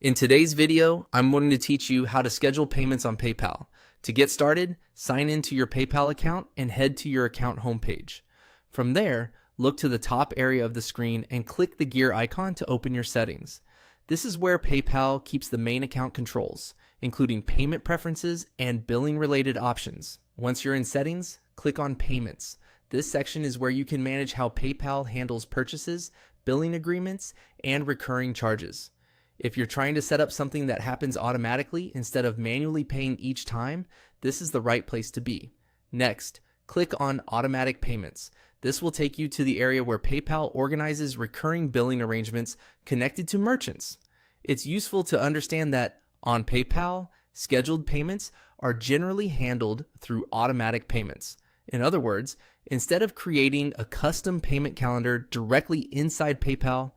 In today's video, I'm going to teach you how to schedule payments on PayPal. To get started, sign into your PayPal account and head to your account homepage. From there, look to the top area of the screen and click the gear icon to open your settings. This is where PayPal keeps the main account controls, including payment preferences and billing related options. Once you're in settings, click on Payments. This section is where you can manage how PayPal handles purchases, billing agreements, and recurring charges. If you're trying to set up something that happens automatically instead of manually paying each time, this is the right place to be. Next, click on Automatic Payments. This will take you to the area where PayPal organizes recurring billing arrangements connected to merchants. It's useful to understand that on PayPal, scheduled payments are generally handled through automatic payments. In other words, instead of creating a custom payment calendar directly inside PayPal,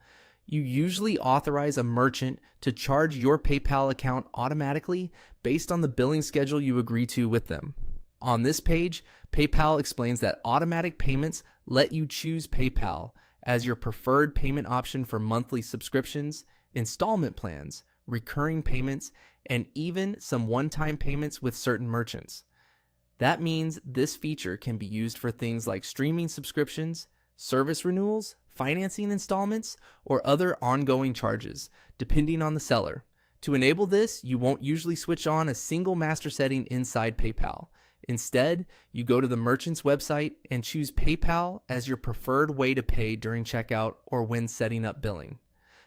you usually authorize a merchant to charge your PayPal account automatically based on the billing schedule you agree to with them. On this page, PayPal explains that automatic payments let you choose PayPal as your preferred payment option for monthly subscriptions, installment plans, recurring payments, and even some one-time payments with certain merchants. That means this feature can be used for things like streaming subscriptions, service renewals, financing installments, or other ongoing charges, depending on the seller. To enable this, you won't usually switch on a single master setting inside PayPal. Instead, you go to the merchant's website and choose PayPal as your preferred way to pay during checkout or when setting up billing.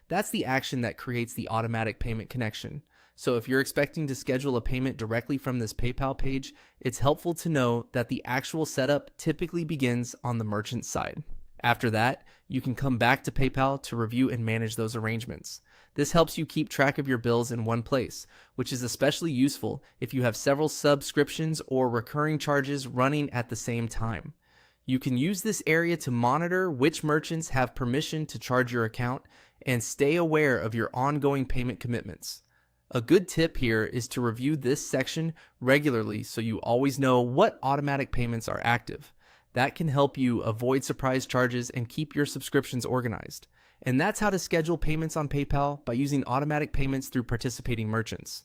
That's the action that creates the automatic payment connection. So if you're expecting to schedule a payment directly from this PayPal page, it's helpful to know that the actual setup typically begins on the merchant's side. After that, you can come back to PayPal to review and manage those arrangements. This helps you keep track of your bills in one place, which is especially useful if you have several subscriptions or recurring charges running at the same time. You can use this area to monitor which merchants have permission to charge your account and stay aware of your ongoing payment commitments. A good tip here is to review this section regularly so you always know what automatic payments are active. That can help you avoid surprise charges and keep your subscriptions organized. And that's how to schedule payments on PayPal by using automatic payments through participating merchants.